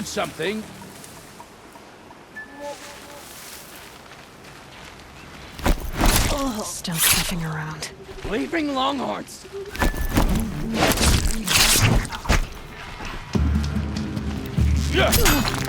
heard something. Still sniffing around. Leaping longhorns. Yeah.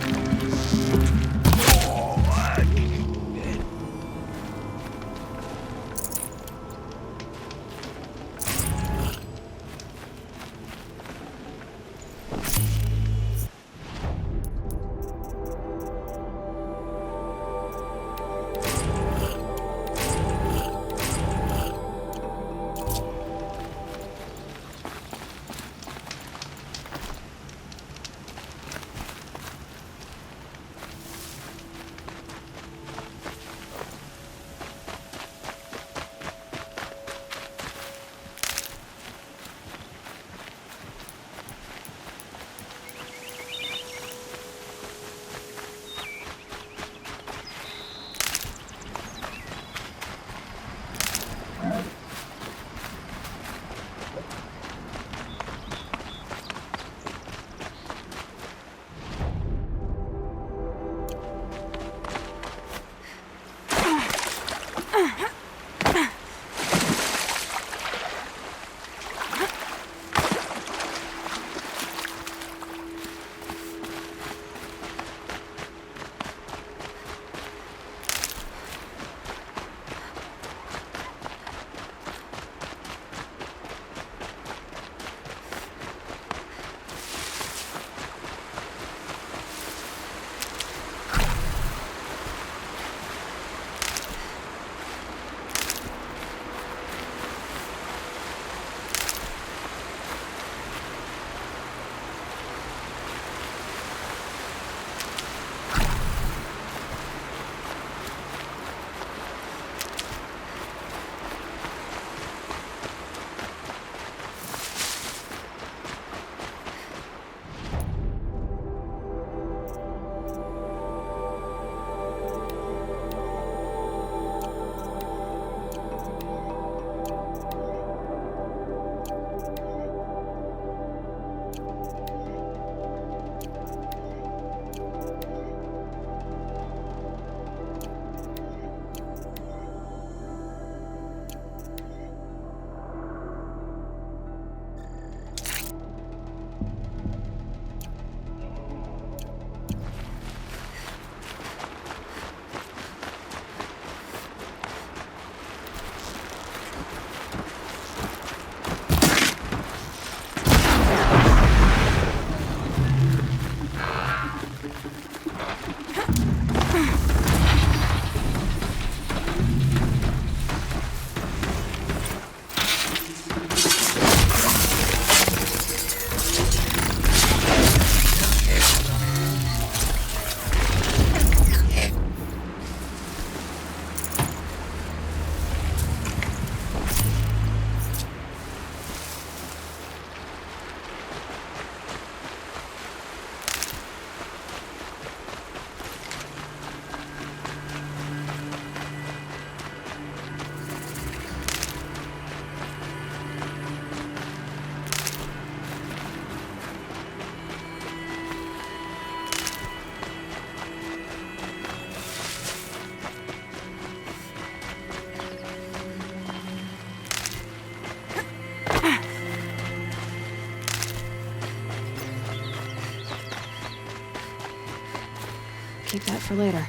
Keep that for later.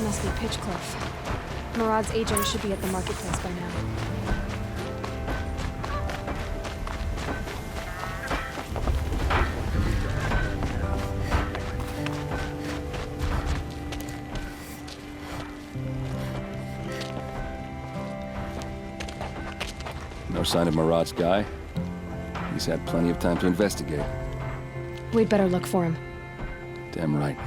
Must be Pitchcliff. Murad's agent should be at the marketplace by now. No sign of Murad's guy? He's had plenty of time to investigate. We'd better look for him. Damn right.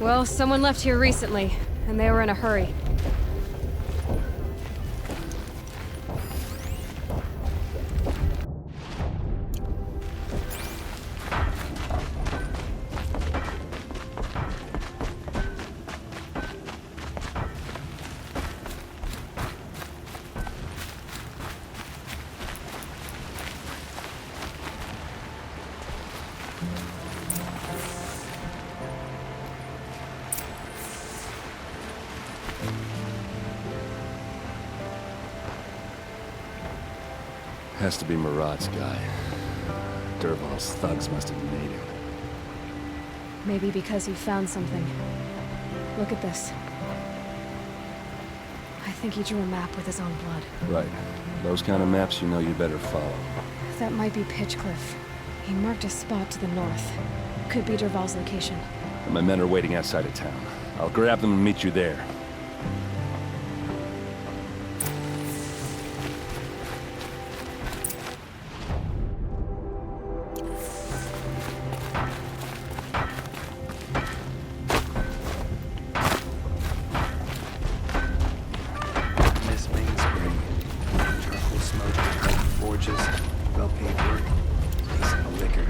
Well, someone left here recently, and they were in a hurry. Has to be Murad's guy. Dervahl's thugs must have made him. Maybe because he found something. Look at this. I think he drew a map with his own blood. Right. Those kind of maps you know you better follow. That might be Pitchcliff. He marked a spot to the north. Could be Dervahl's location. And my men are waiting outside of town. I'll grab them and meet you there. Miss Mainspring. Charcoal smoke, bright forges, well-paid work, decent liquor.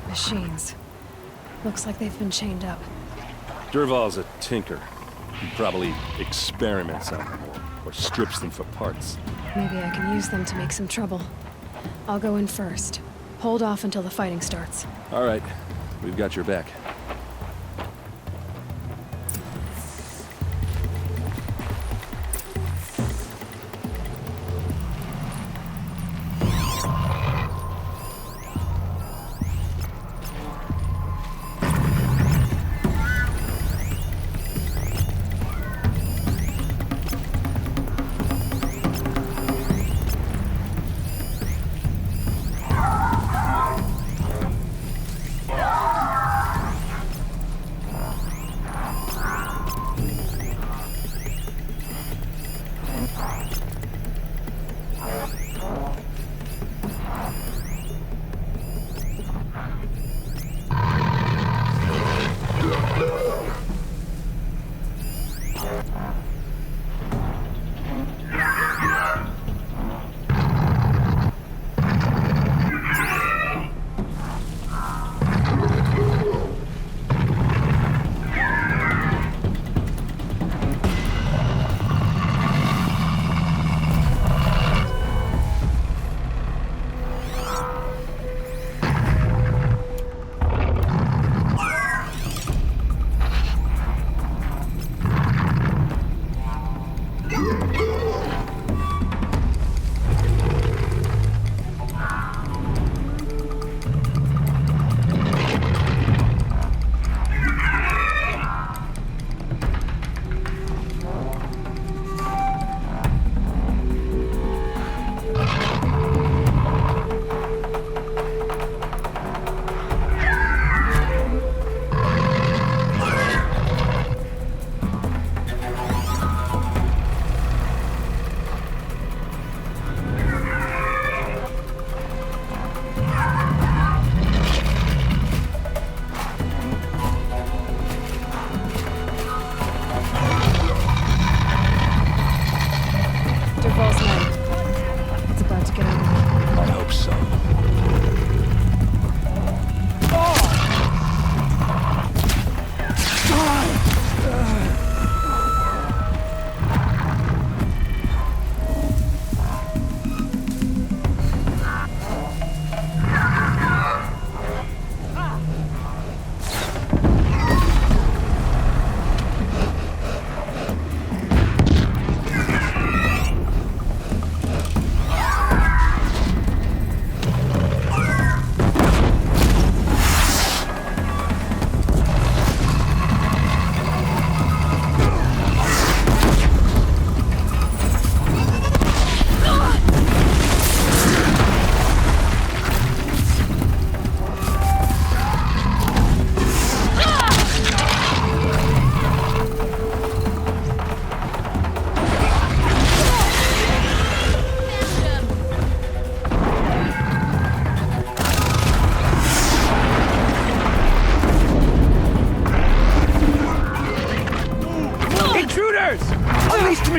Machines. Looks like they've been chained up. Dervahl's a tinker. He probably experiments on them or strips them for parts. Maybe I can use them to make some trouble. I'll go in first. Hold off until the fighting starts. All right. We've got your back.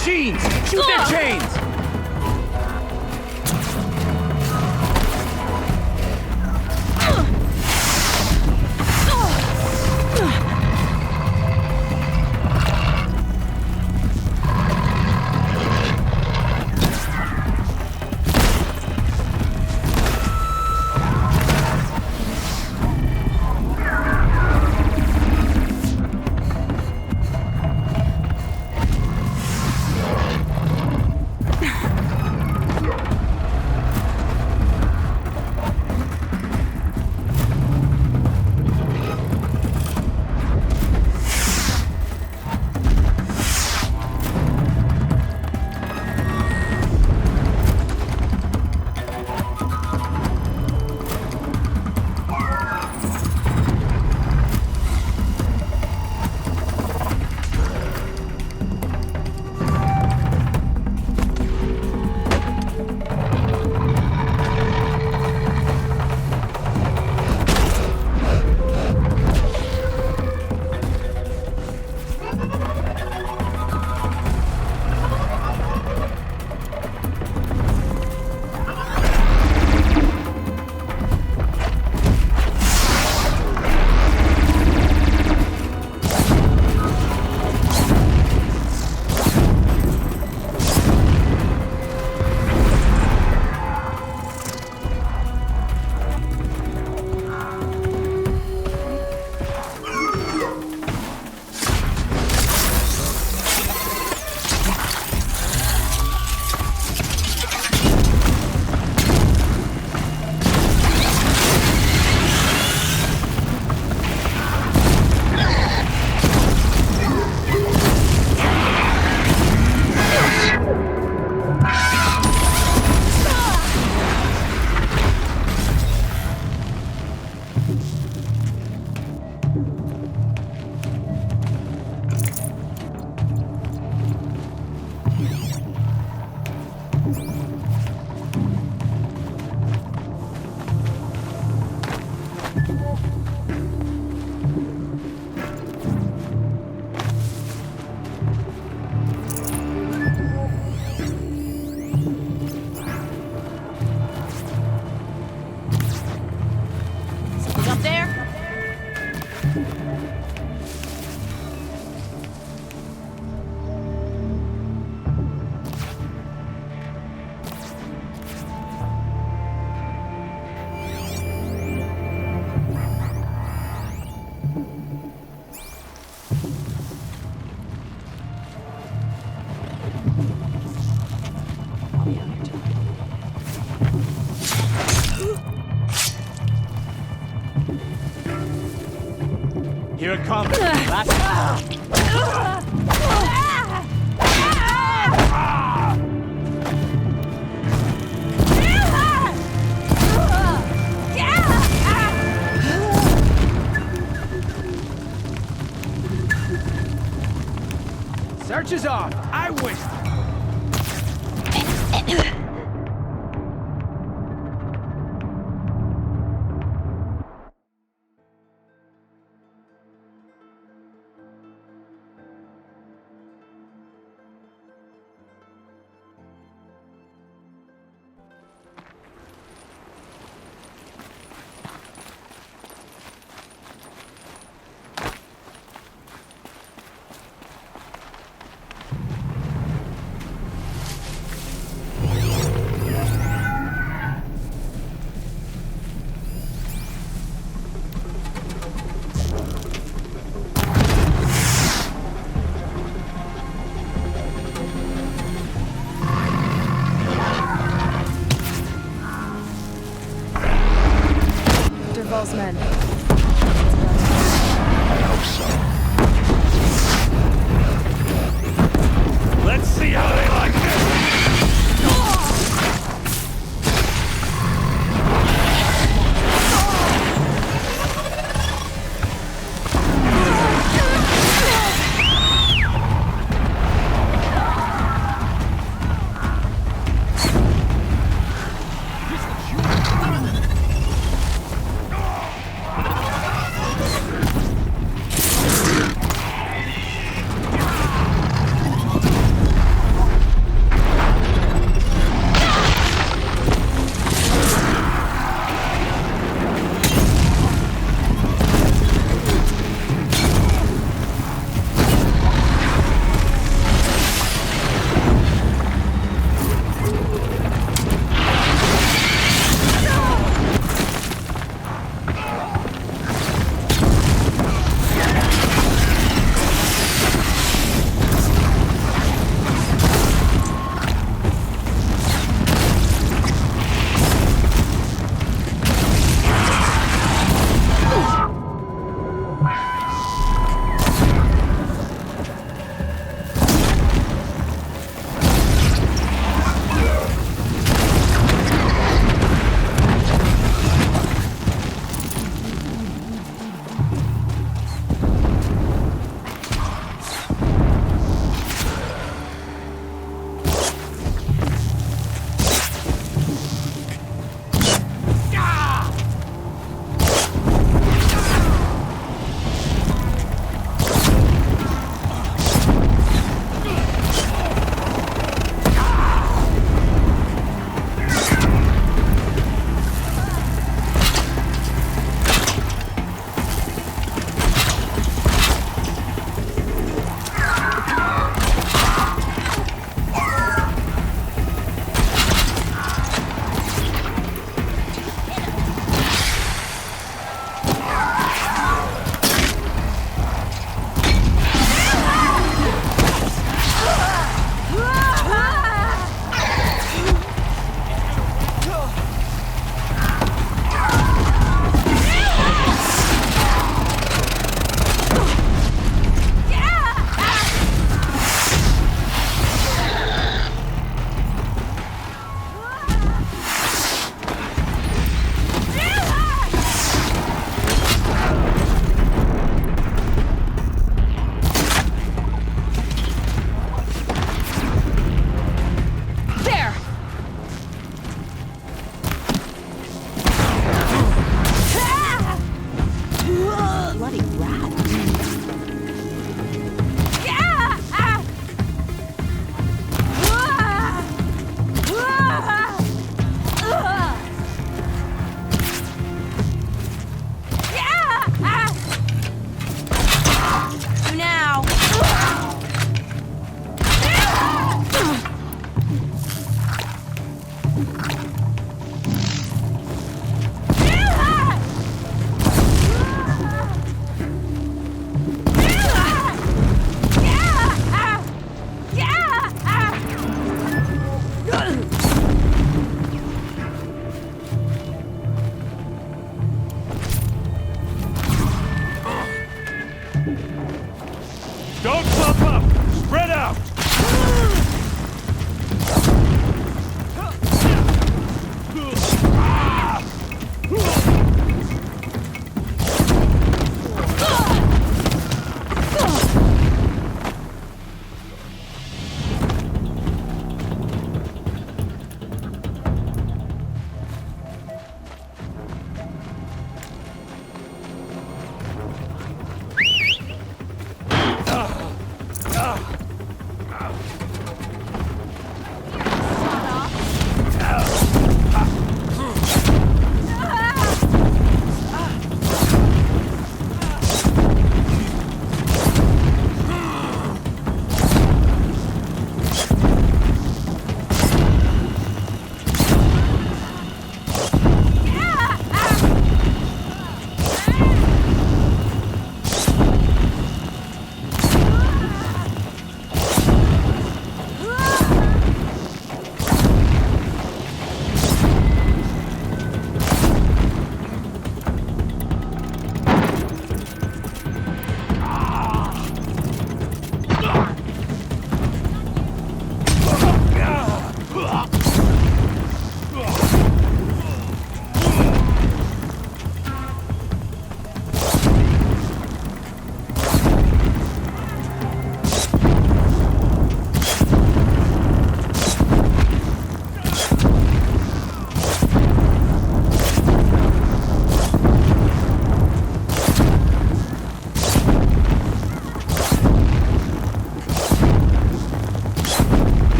machines! Shoot their chains! Here it comes. Last. Search is off. I win. Interval's men. I hope so. Let's see how they like this!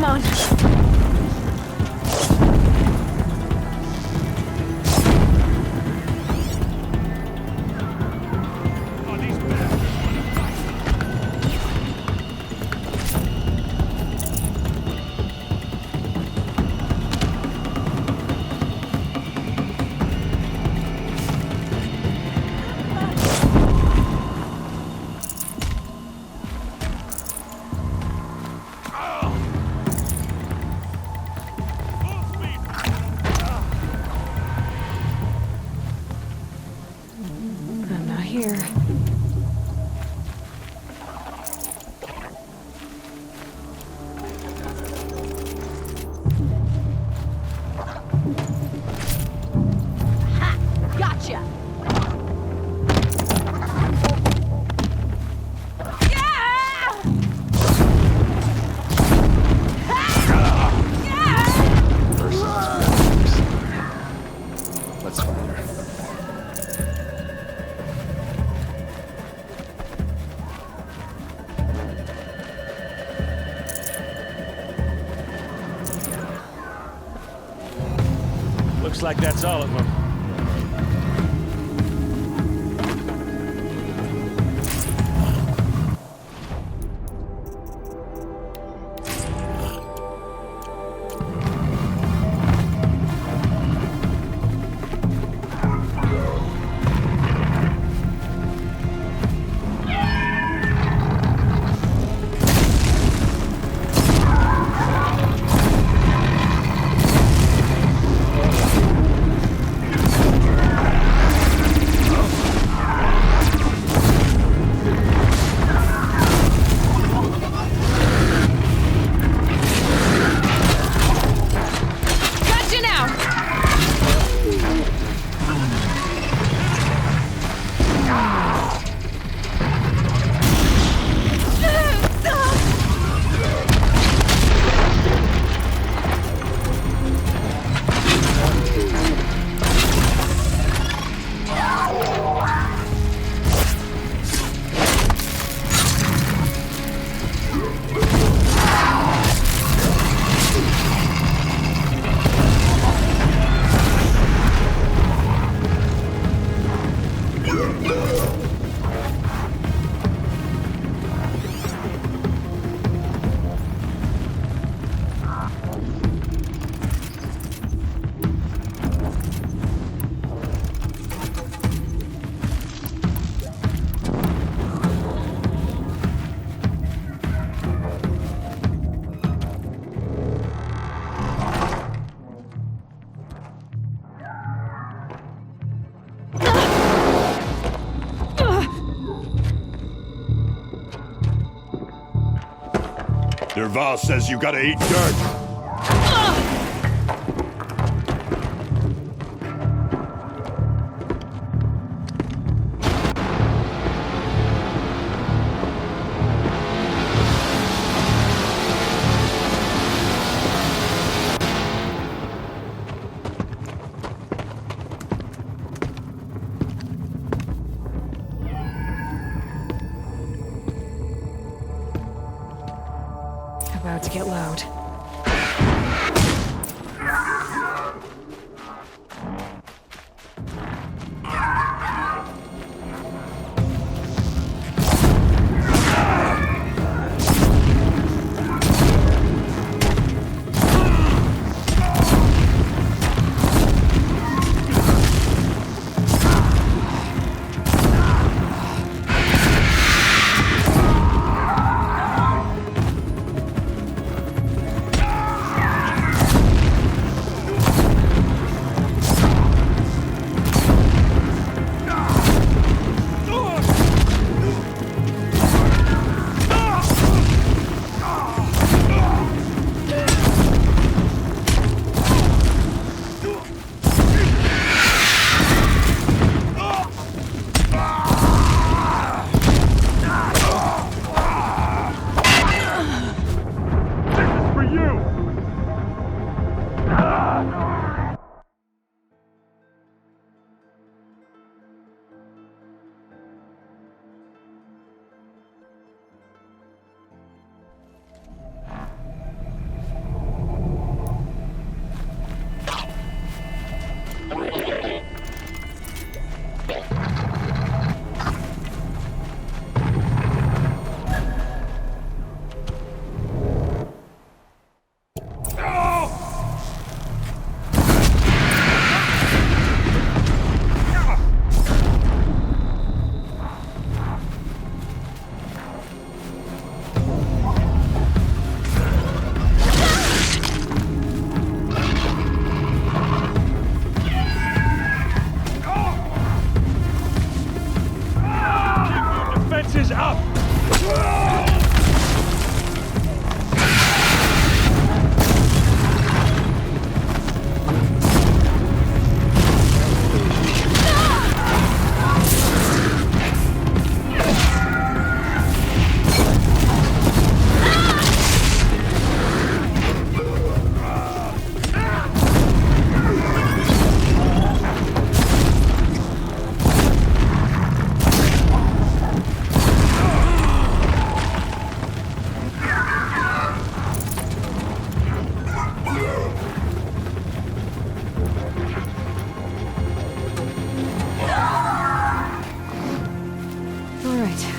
on. I'm not here. Gotcha! Let's find her. Looks like that's all of them. Gotcha now! Derval says you gotta eat dirt. About to get loud. up! All right.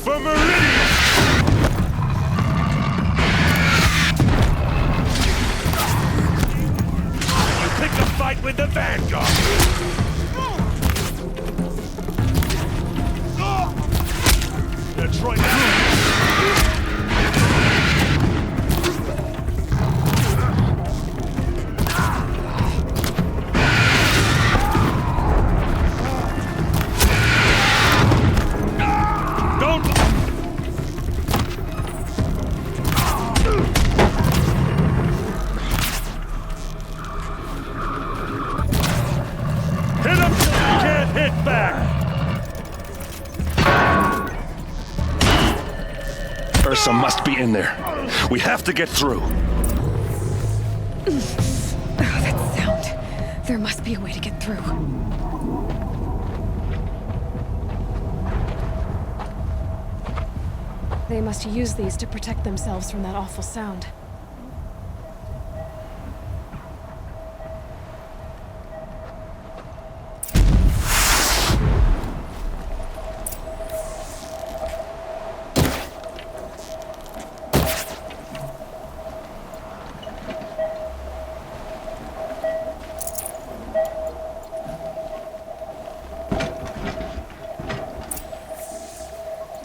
For Meridian! You pick a fight with the Vanguard! Detroit hit him! Can't hit back! Ursa must be in there. We have to get through. Oh, that sound. There must be a way to get through. They must use these to protect themselves from that awful sound.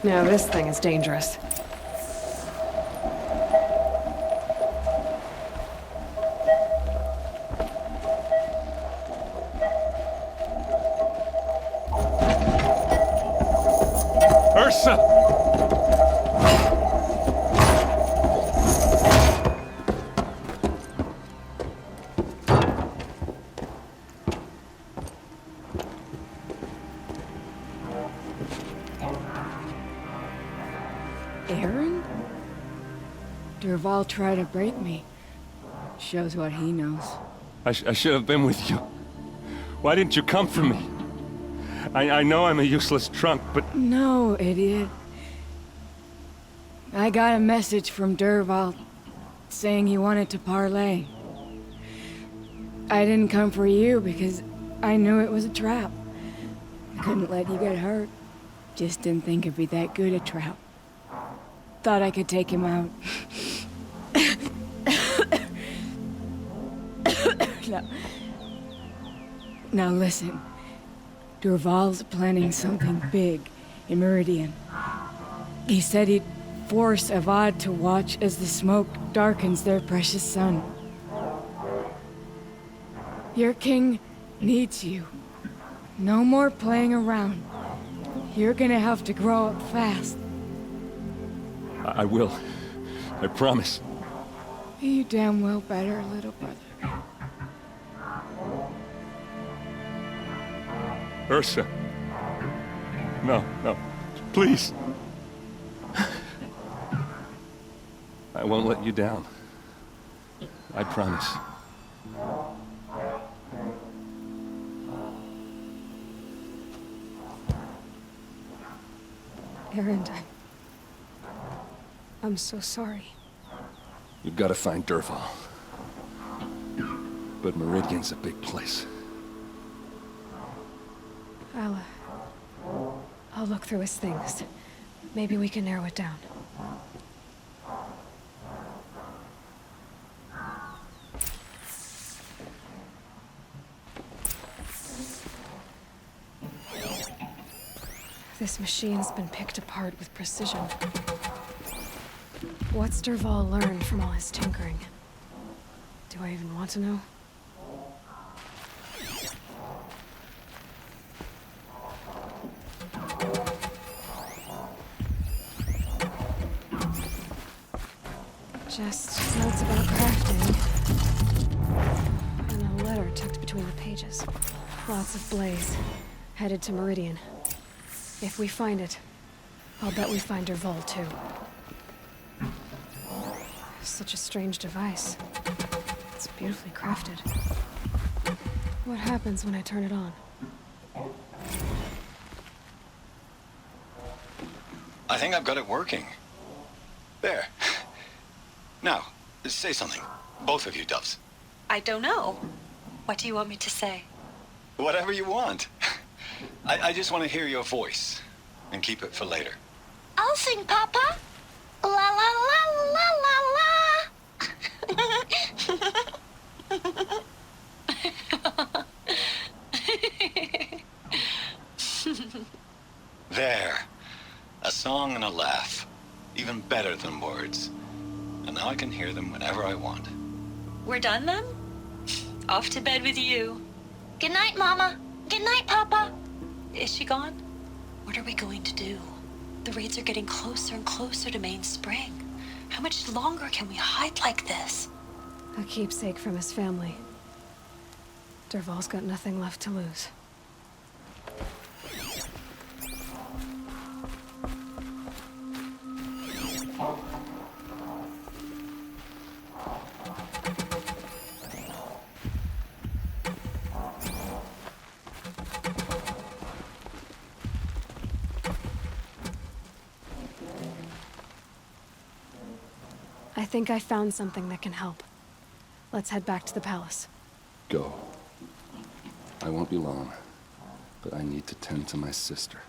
Now this thing is dangerous. Ursa! Aaron? Durval tried to break me. Shows what he knows. I should have been with you. Why didn't you come for me? I know I'm a useless trunk, but... No, idiot. I got a message from Durval saying he wanted to parlay. I didn't come for you because I knew it was a trap. I couldn't let you get hurt. Just didn't think it'd be that good a trap. Thought I could take him out. Now listen. Durval's planning something big in Meridian. He said he'd force Avad to watch as the smoke darkens their precious sun. Your king needs you. No more playing around. You're gonna have to grow up fast. I will. I promise. You damn well better, little brother. Ursa. No, no. Please. I won't let you down. I promise. Aaron, I'm so sorry. You've got to find Derval. But Meridian's a big place. I'll look through his things. Maybe we can narrow it down. This machine's been picked apart with precision. What's Derval learned from all his tinkering? Do I even want to know? Just notes about crafting. And a letter tucked between the pages. Lots of blaze. Headed to Meridian. If we find it, I'll bet we find Derval too. Such a strange device. It's beautifully crafted. What happens when I turn it on? I think I've got it working. There. Now, say something. Both of you, Doves. I don't know. What do you want me to say? Whatever you want. I just want to hear your voice. And keep it for later. I'll sing, Papa. La la la la la. There. A song and a laugh. Even better than words. And now I can hear them whenever I want. We're done then? Off to bed with you. Good night, Mama. Good night, Papa. Is she gone? What are we going to do? The raids are getting closer and closer to Main Spring. How much longer can we hide like this? A keepsake from his family. Derval's got nothing left to lose. I think I found something that can help. Let's head back to the palace. Go. I won't be long, but I need to tend to my sister.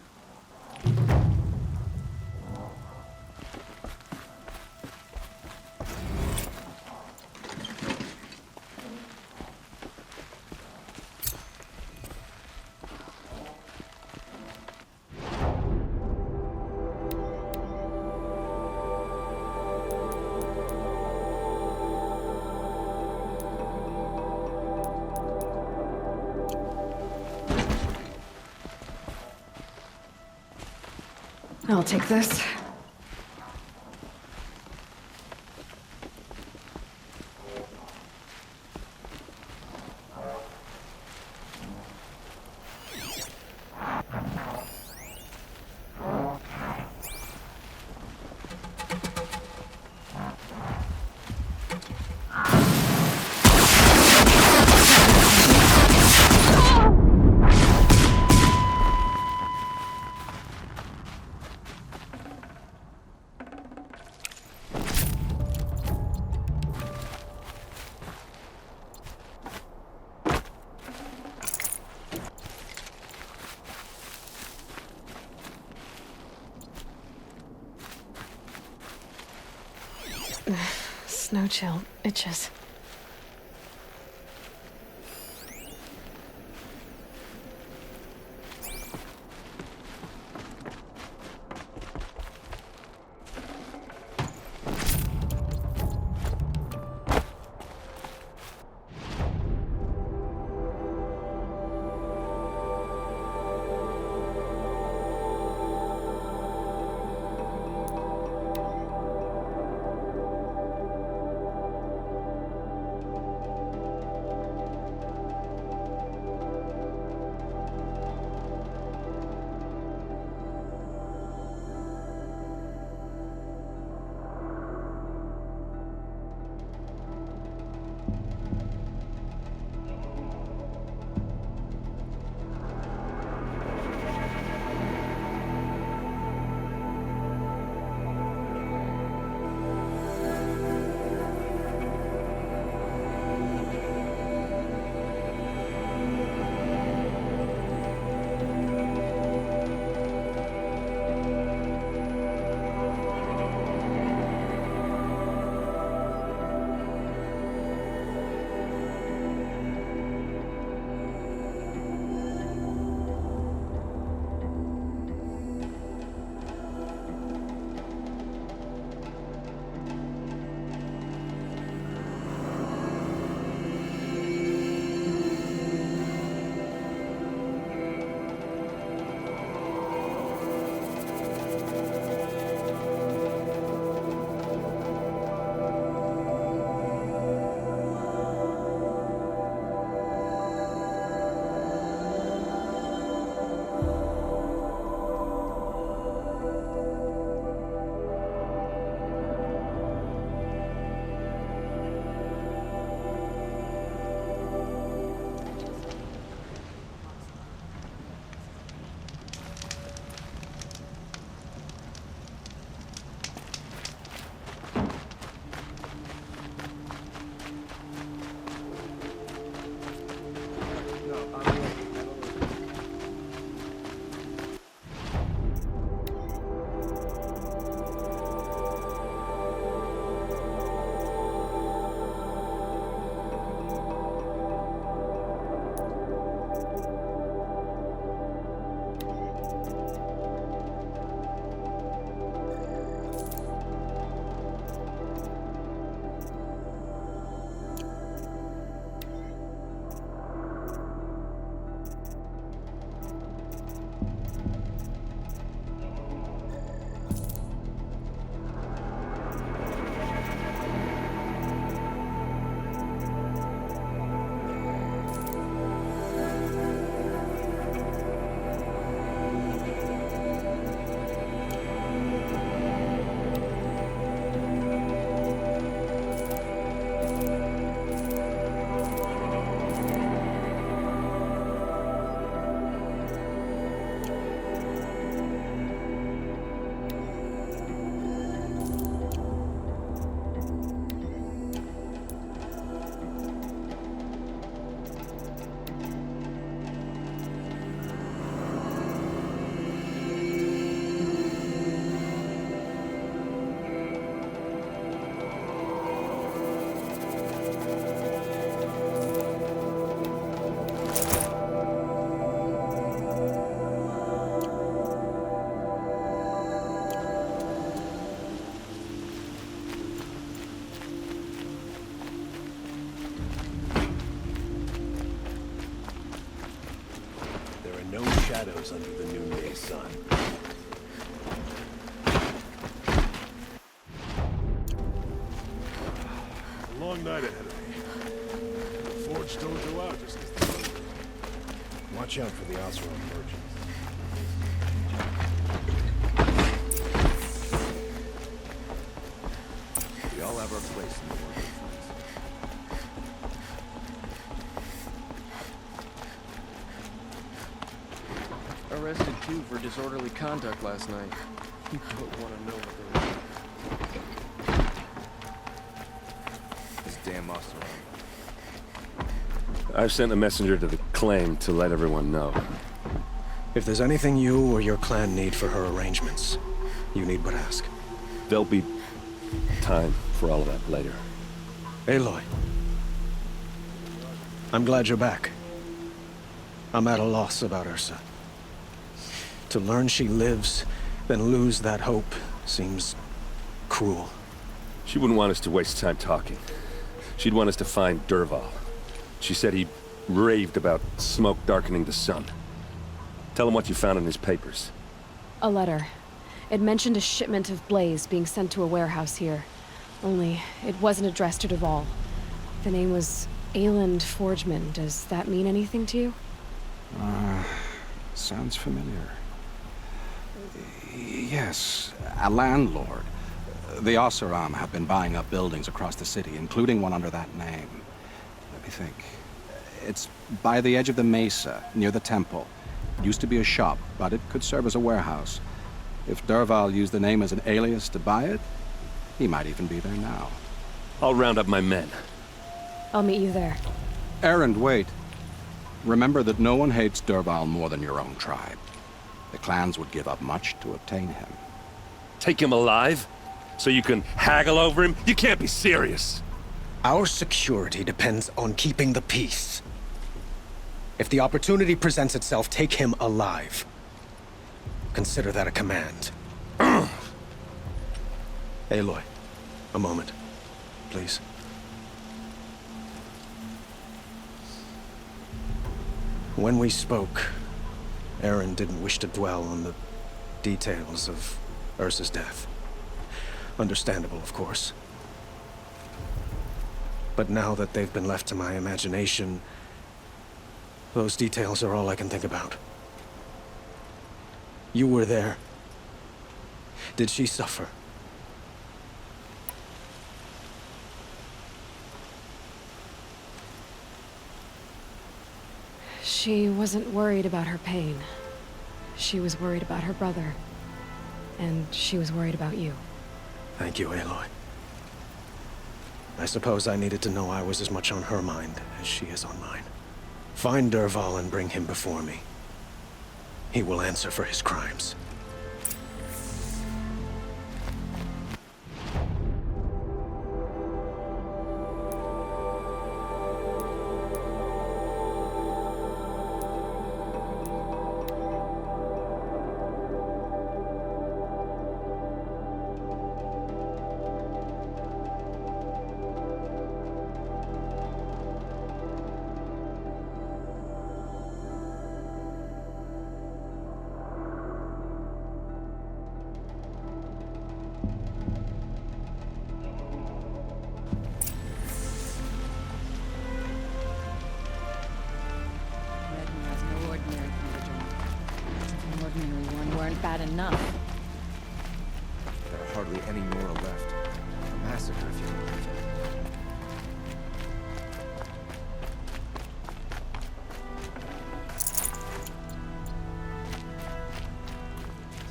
I'll take this. Snow chill itches. shadows under the noonday sun. A long night ahead of me. The forge don't go out just as the sun goes. Watch out for the Oseram merchants. We all have our place in the world, friends. Arrested two for disorderly conduct last night. You don't want to know what they were. This damn Oseram. I've sent a messenger to the claim to let everyone know. If there's anything you or your clan need for her arrangements, you need but ask. There'll be time for all of that later. Aloy. I'm glad you're back. I'm at a loss about Ursa. To learn she lives, then lose that hope, seems cruel. She wouldn't want us to waste time talking. She'd want us to find Dervahl. She said he raved about smoke darkening the sun. Tell him what you found in his papers. A letter. It mentioned a shipment of blaze being sent to a warehouse here. Only, it wasn't addressed to Dervahl. The name was Ayland Forgeman. Does that mean anything to you? Sounds familiar. Yes, a landlord. The Oseram have been buying up buildings across the city, including one under that name. Let me think. It's by the edge of the mesa, near the temple. It used to be a shop, but it could serve as a warehouse. If Dervahl used the name as an alias to buy it, he might even be there now. I'll round up my men. I'll meet you there. Erend, wait. Remember that no one hates Dervahl more than your own tribe. The clans would give up much to obtain him. Take him alive? So you can haggle over him? You can't be serious. Our security depends on keeping the peace. If the opportunity presents itself, take him alive. Consider that a command. Aloy, a moment, please. When we spoke, Erend didn't wish to dwell on the details of Ursa's death. Understandable, of course. But now that they've been left to my imagination, those details are all I can think about. You were there. Did she suffer? She wasn't worried about her pain. She was worried about her brother. And she was worried about you. Thank you, Aloy. I suppose I needed to know I was as much on her mind as she is on mine. Find Dervahl and bring him before me. He will answer for his crimes. Bad enough. There are hardly any Nora left. A massacre, if you can believe it.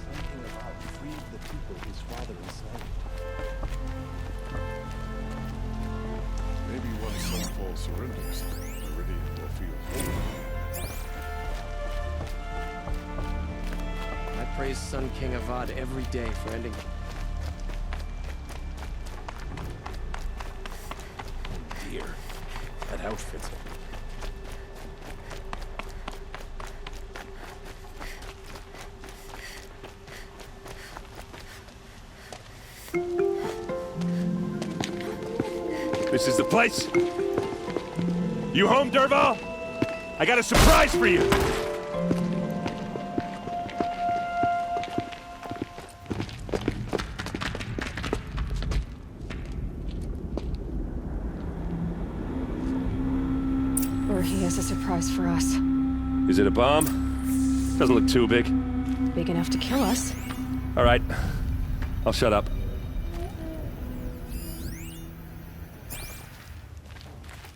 Something about freed the people his father enslaved. Maybe once Sunfall surrenders, Meridian will feel whole. I praise Sun King Avad every day for ending. Dear, that outfit's This is the place? You home, Dervahl? I got a surprise for you! sure he has a surprise for us. Is it a bomb? Doesn't look too big. Big enough to kill us. All right. I'll shut up.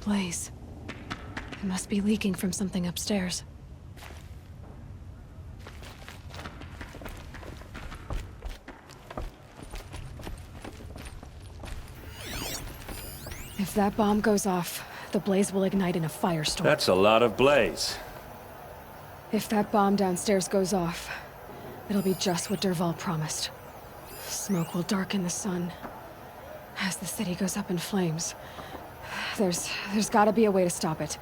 Blaze. It must be leaking from something upstairs. If that bomb goes off, the blaze will ignite in a firestorm. That's a lot of blaze. If that bomb downstairs goes off, it'll be just what Dervahl promised. Smoke will darken the sun. As the city goes up in flames, there's gotta be a way to stop it.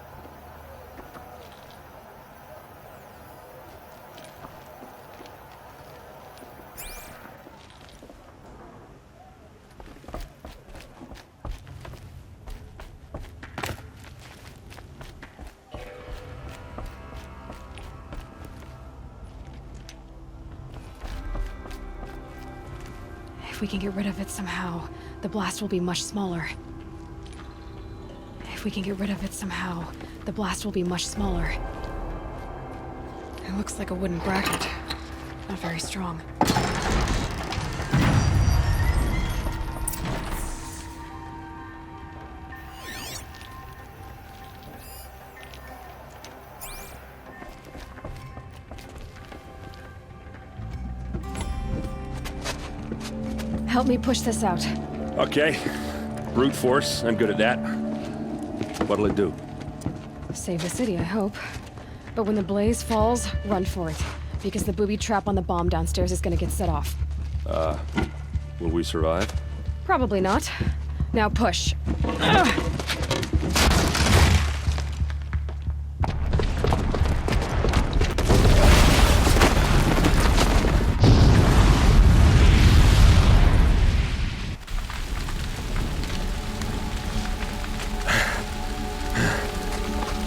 If we can get rid of it somehow, the blast will be much smaller. If we can get rid of it somehow, the blast will be much smaller. It looks like a wooden bracket. Not very strong. Help me push this out. Okay. Brute force. I'm good at that. What'll it do? Save the city, I hope. But when the blaze falls, run for it. Because the booby trap on the bomb downstairs is gonna get set off. Will we survive? Probably not. Now push.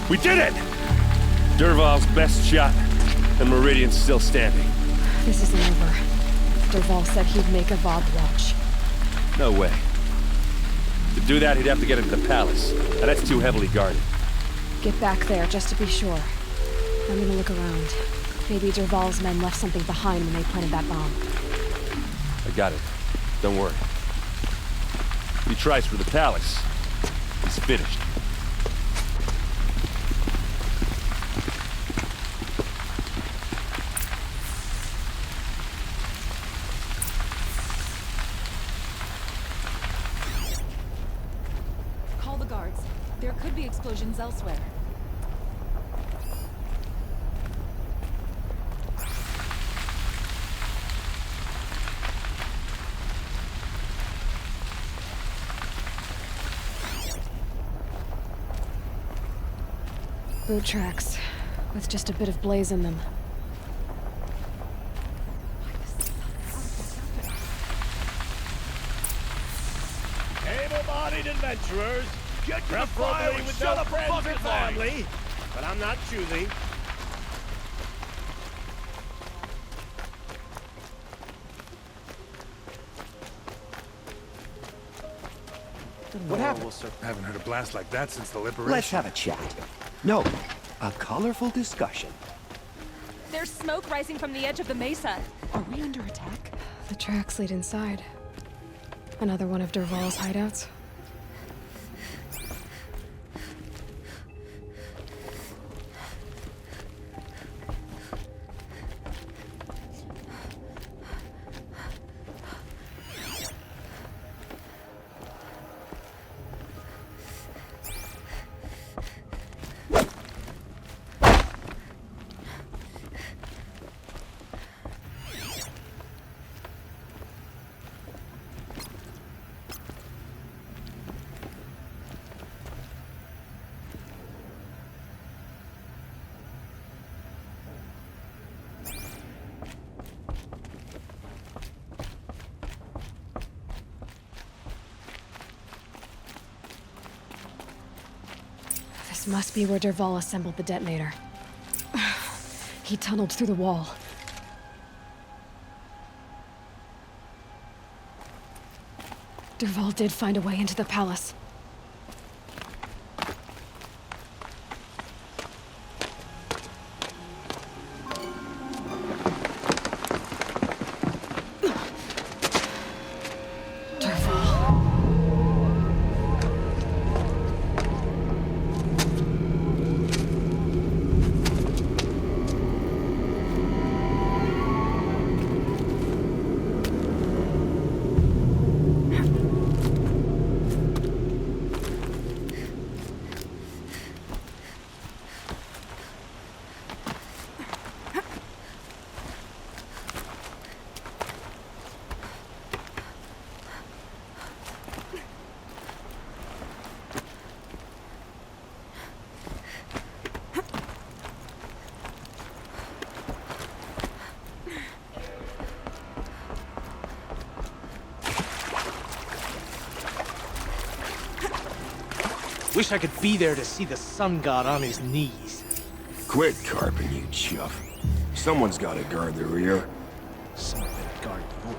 We did it! Dervahl's best shot, and Meridian's still standing. This isn't over. Dervahl said he'd make a Vob watch. No way. To do that, he'd have to get into the palace, and that's too heavily guarded. Get back there, just to be sure. I'm gonna look around. Maybe Dervahl's men left something behind when they planted that bomb. I got it. Don't worry. If he tries for the palace, he's finished. Call the guards. There could be explosions elsewhere. Boot tracks, with just a bit of blaze in them. Able-bodied adventurers, get to the fire with no friends or family. But I'm not choosy. What happened? Haven't heard a blast like that since the liberation. Let's have a chat. No, a colorful discussion. There's smoke rising from the edge of the mesa. Are we under attack? The tracks lead inside. Another one of Dervahl's hideouts. This must be where Dervahl assembled the detonator. He tunneled through the wall. Dervahl did find a way into the palace. Wish I could be there to see the sun god on his knees. Quit carping, you chuff. Someone's gotta guard the rear. Someone guard the rear.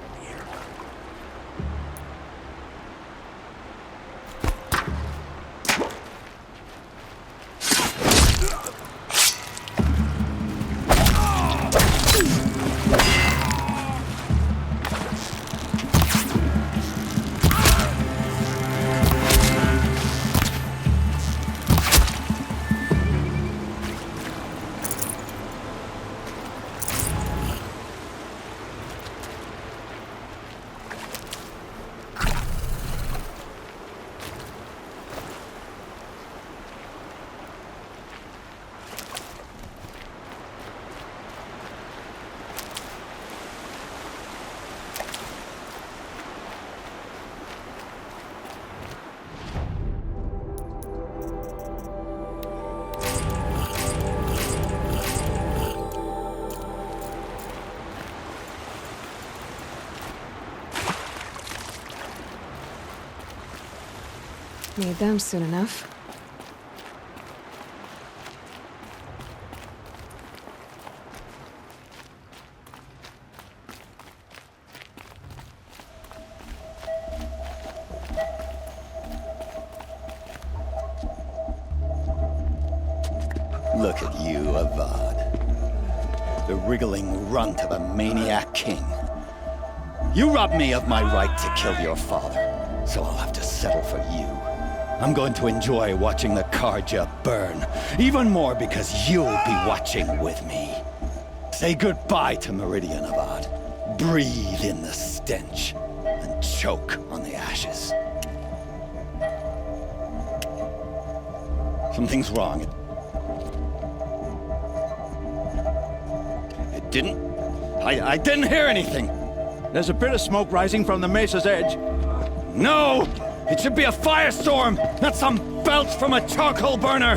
Need them soon enough. Look at you, Avad. The wriggling runt of a maniac king. You robbed me of my right to kill your father, so I'll have to settle for you. I'm going to enjoy watching the Karja burn, even more because you'll be watching with me. Say goodbye to Meridian, Avad. Breathe in the stench, and choke on the ashes. Something's wrong. It didn't... I didn't hear anything. There's a bit of smoke rising from the mesa's edge. No! It should be a firestorm, not some belch from a charcoal burner!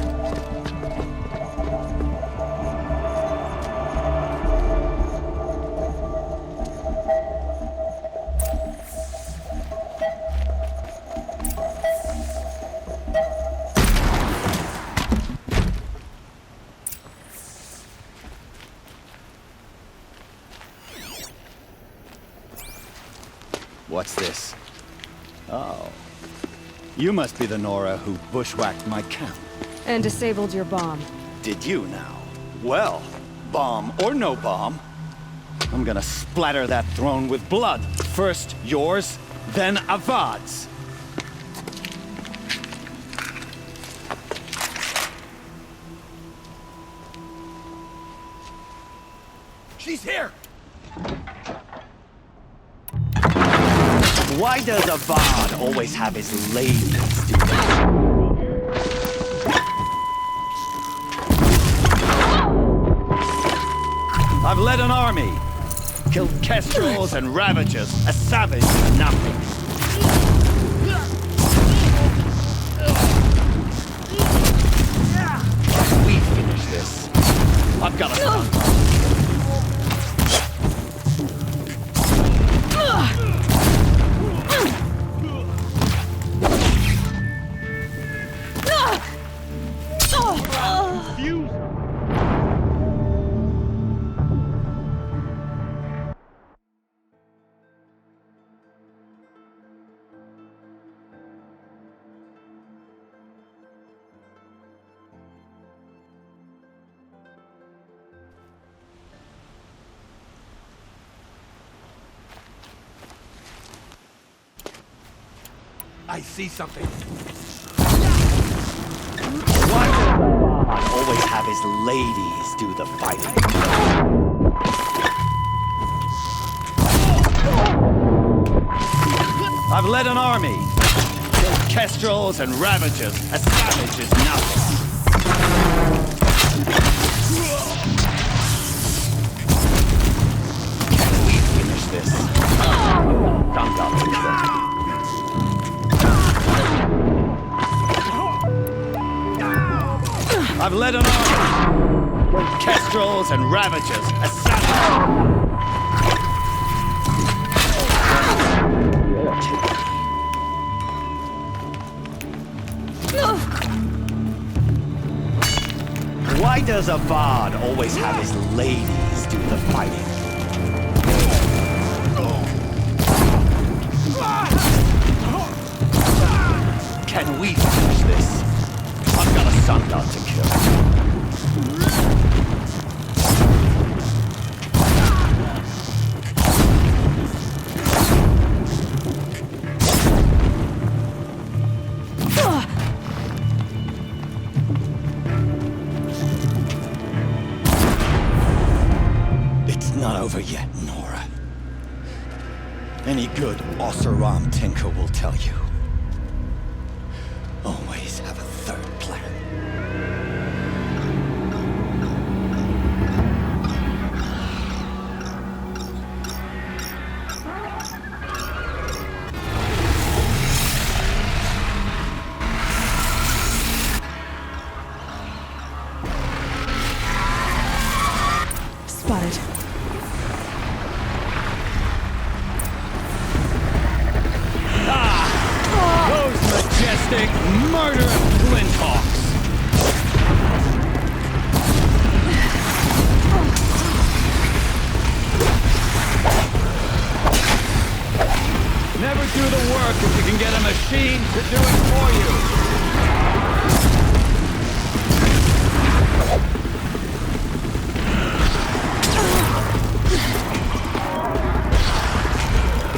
What's this? Oh. You must be the Nora who bushwhacked my camp. And disabled your bomb. Did you now? Well, bomb or no bomb, I'm gonna splatter that throne with blood. First yours, then Avad's. She's here! Why does Avad always have his ladies do that? I've led an army, killed kestrels and ravagers, a savage for nothing. We finish this. I've got a son. I see something. Why does Avad always have his ladies do the fighting? I've led an army, killed kestrels and ravagers. A savage is nothing. Can we finish this? Don't I've led an army, killed kestrels and ravagers. A savage. Why does a bard always have his ladies do the fighting? Can we finish this? I've got a sun god to kill. It's not over yet, Nora. Any good Oseram tinker will tell you. Always have a third plan. Spotted. Those majestic, murderous flinthawks! Never do the work if you can get a machine to do it for you!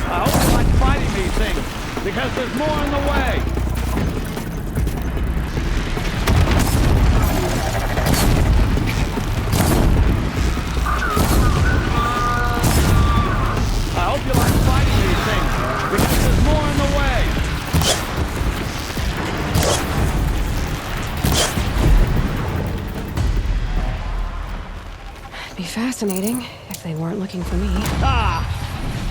I hope you like fighting these things, because there's more in the way! I hope you like fighting these things, because there's more in the way! It'd be fascinating if they weren't looking for me. Ah!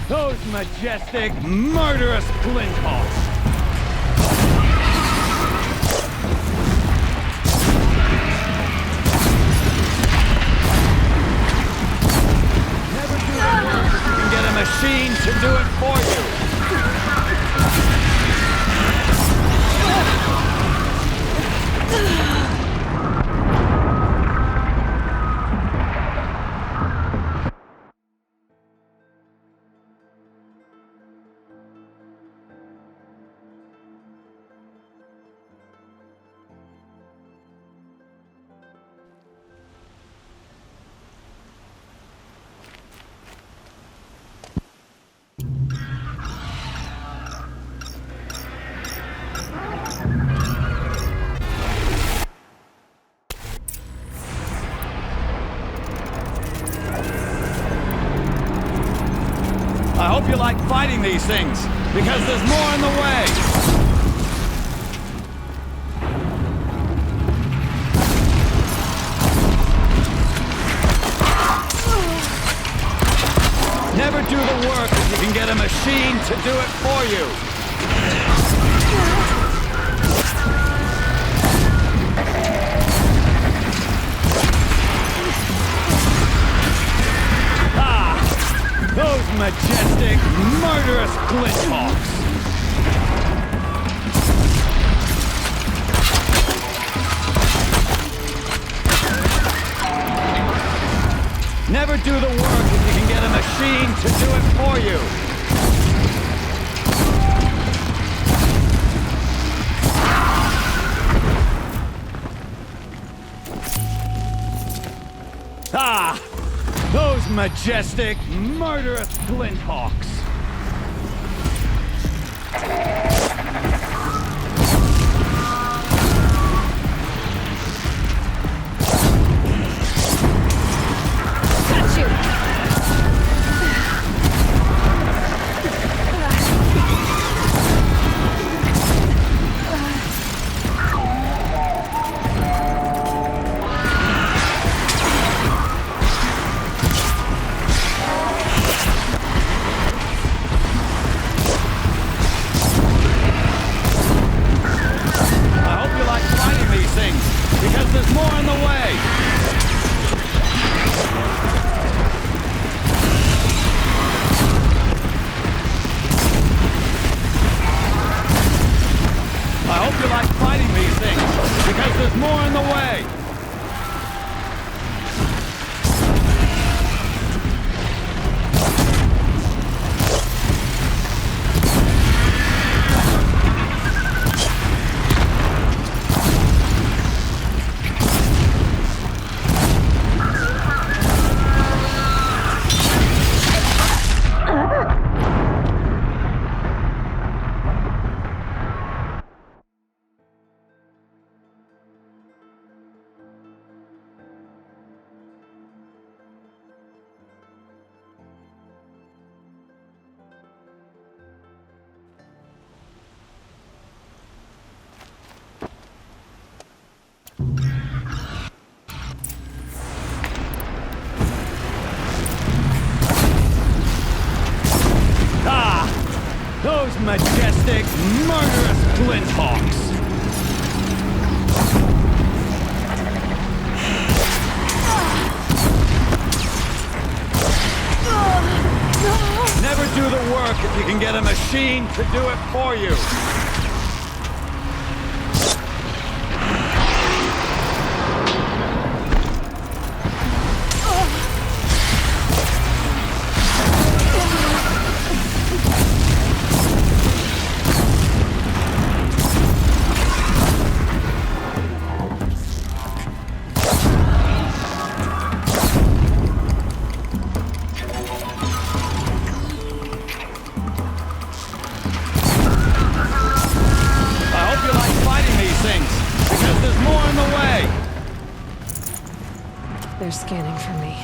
Those majestic, murderous flinthawks! Never do the work if you can get a machine to do it for you! I hope you like fighting these things, because there's more in the way! Never do the work if you can get a machine to do it for you! Those majestic, murderous flinthawks! Never do the work if you can get a machine to do it for you! Ah! Those majestic, murderous flinthawks! Got you! because there's more in the way! I hope you like fighting these things, because there's more in the way! Ah! Those majestic, murderous Glinthawks! Never do the work if you can get a machine to do it for you. They're scanning for me.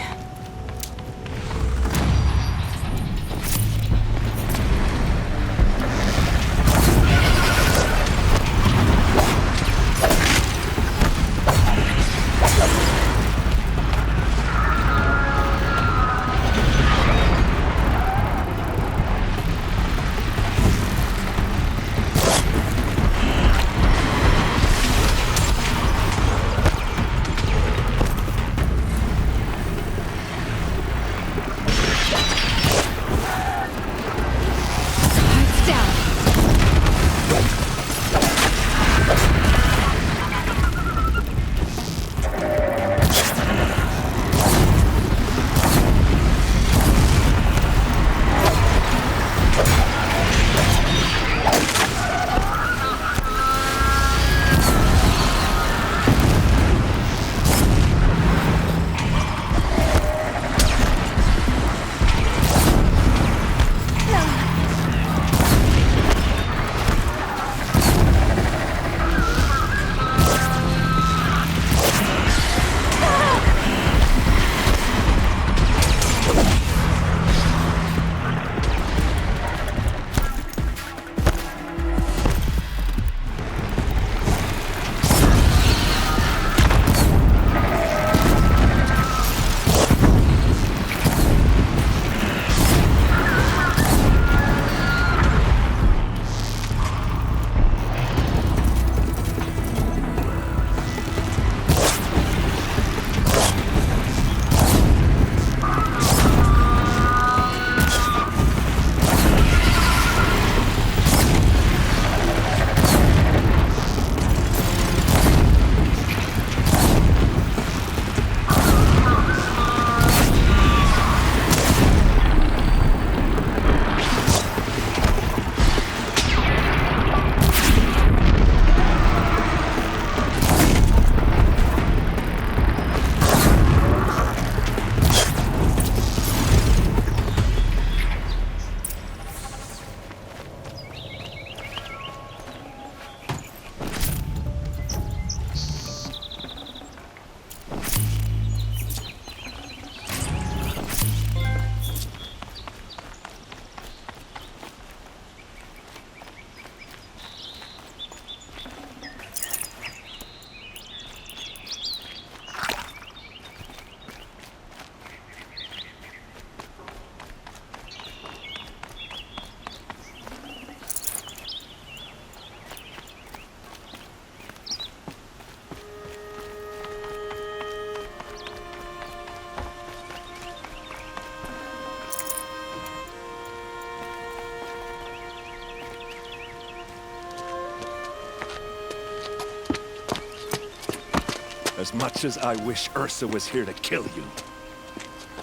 As much as I wish Ursa was here to kill you,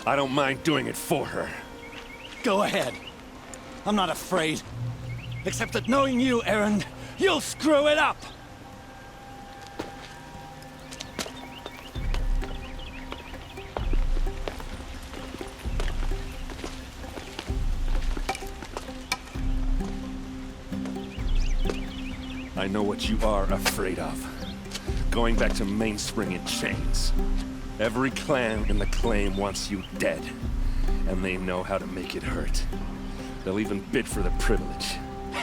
I don't mind doing it for her. Go ahead. I'm not afraid. Except that knowing you, Erend, you'll screw it up! I know what you are afraid of. Going back to Mainspring in chains. Every clan in the claim wants you dead. And they know how to make it hurt. They'll even bid for the privilege.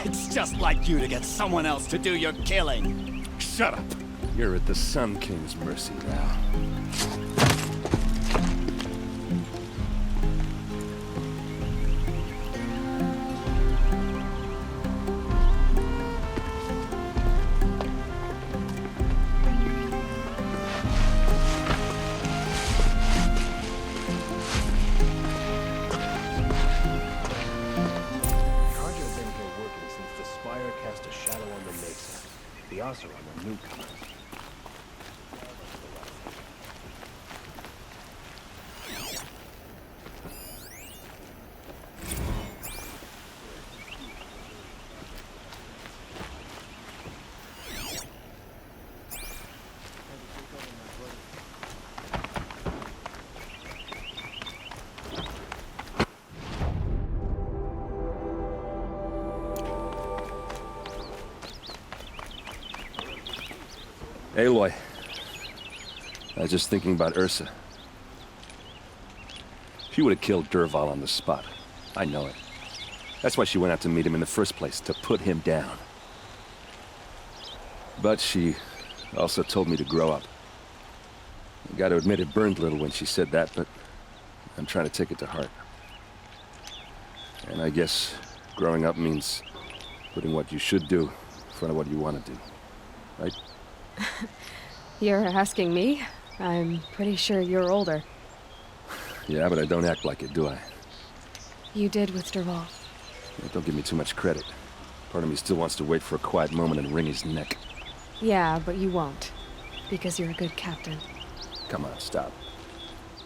It's just like you to get someone else to do your killing. Shut up! You're at the Sun King's mercy now. The Oseram are newcomers. Aloy, I was just thinking about Ursa. She would have killed Dervahl on the spot. I know it. That's why she went out to meet him in the first place, to put him down. But she also told me to grow up. I gotta admit it burned a little when she said that, but I'm trying to take it to heart. And I guess growing up means putting what you should do in front of what you want to do, right? You're asking me? I'm pretty sure you're older. Yeah, but I don't act like it, do I? You did with Dervahl. Well, don't give me too much credit. Part of me still wants to wait for a quiet moment and wring his neck. Yeah, but you won't. Because you're a good captain. Come on, stop.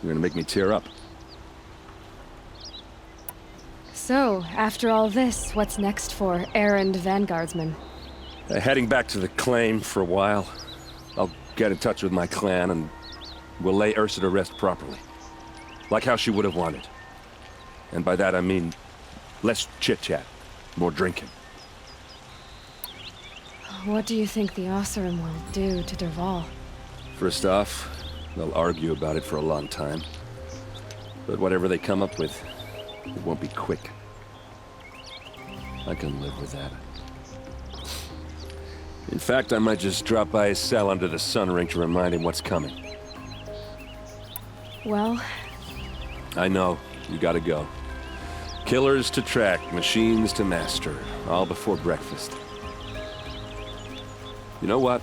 You're gonna make me tear up. So, after all this, what's next for errand vanguardsman? Heading back to the claim for a while. I'll get in touch with my clan and we'll lay Ursa to rest properly. Like how she would have wanted. And by that I mean less chit-chat, more drinking. What do you think the Oseram will do to Dervahl? First off, they'll argue about it for a long time. But whatever they come up with, it won't be quick. I can live with that. In fact, I might just drop by his cell under the sun ring to remind him what's coming. Well... I know, you gotta go. Killers to track, machines to master, all before breakfast. You know what?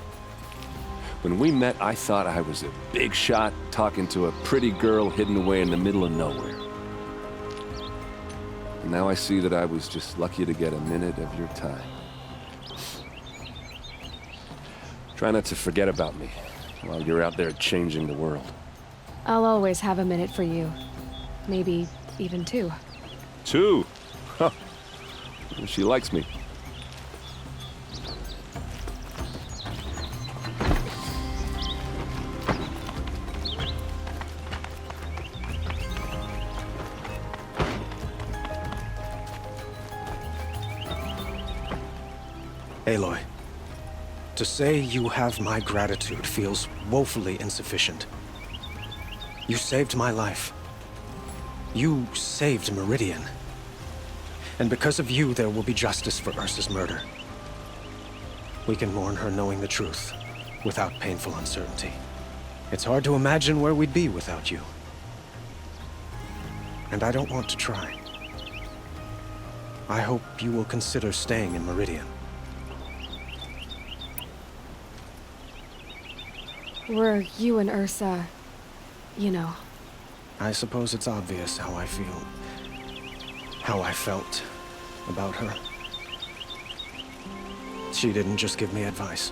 When we met, I thought I was a big shot talking to a pretty girl hidden away in the middle of nowhere. And now I see that I was just lucky to get a minute of your time. Try not to forget about me while you're out there changing the world. I'll always have a minute for you. Maybe even two. Two? Huh. She likes me. Aloy, to say you have my gratitude feels woefully insufficient. You saved my life. You saved Meridian. And because of you, there will be justice for Ursa's murder. We can mourn her knowing the truth, without painful uncertainty. It's hard to imagine where we'd be without you. And I don't want to try. I hope you will consider staying in Meridian. Were you and Ursa, you know? I suppose it's obvious how I feel. How I felt about her. She didn't just give me advice.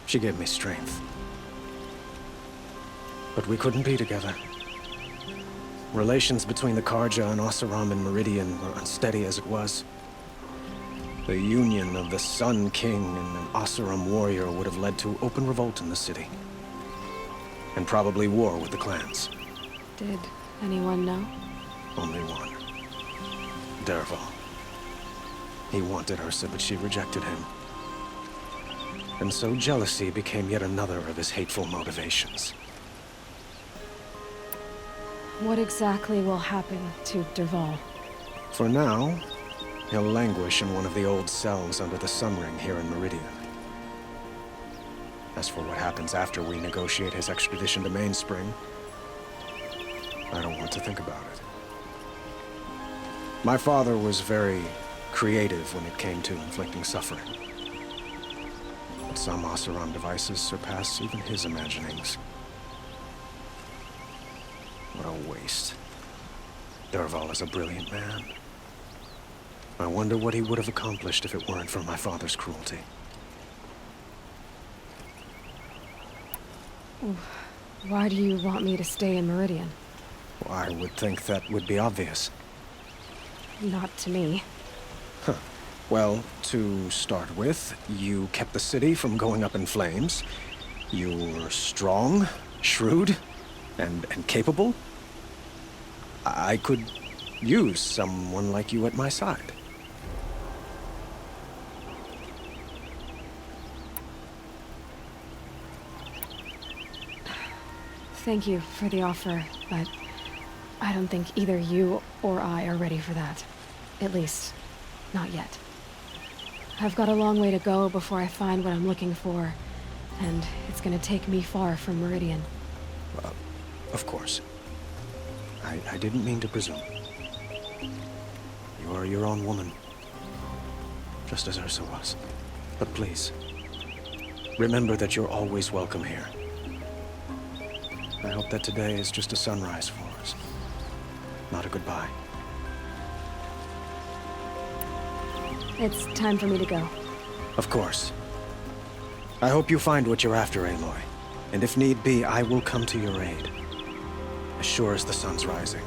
She gave me strength. But we couldn't be together. Relations between the Karja and Oseram and Meridian were unsteady as it was. The union of the Sun King and an Oseram warrior would have led to open revolt in the city. And probably war with the clans. Did anyone know? Only one. Dervahl. He wanted Ursa, but she rejected him. And so jealousy became yet another of his hateful motivations. What exactly will happen to Dervahl? For now, he'll languish in one of the old cells under the Sun Ring here in Meridian. As for what happens after we negotiate his extradition to Mainspring, I don't want to think about it. My father was very creative when it came to inflicting suffering. But some Oseram devices surpass even his imaginings. What a waste. Dervahl is a brilliant man. I wonder what he would have accomplished if it weren't for my father's cruelty. Why do you want me to stay in Meridian? Well, I would think that would be obvious. Not to me. Huh. Well, to start with, you kept the city from going up in flames. You were strong, shrewd, and capable. I could use someone like you at my side. Thank you for the offer, but I don't think either you or I are ready for that. At least, not yet. I've got a long way to go before I find what I'm looking for, and it's gonna take me far from Meridian. Of course. I didn't mean to presume. You are your own woman, just as Ursa was. But please, remember that you're always welcome here. I hope that today is just a sunrise for us, not a goodbye. It's time for me to go. Of course. I hope you find what you're after, Aloy. And if need be, I will come to your aid. As sure as the sun's rising.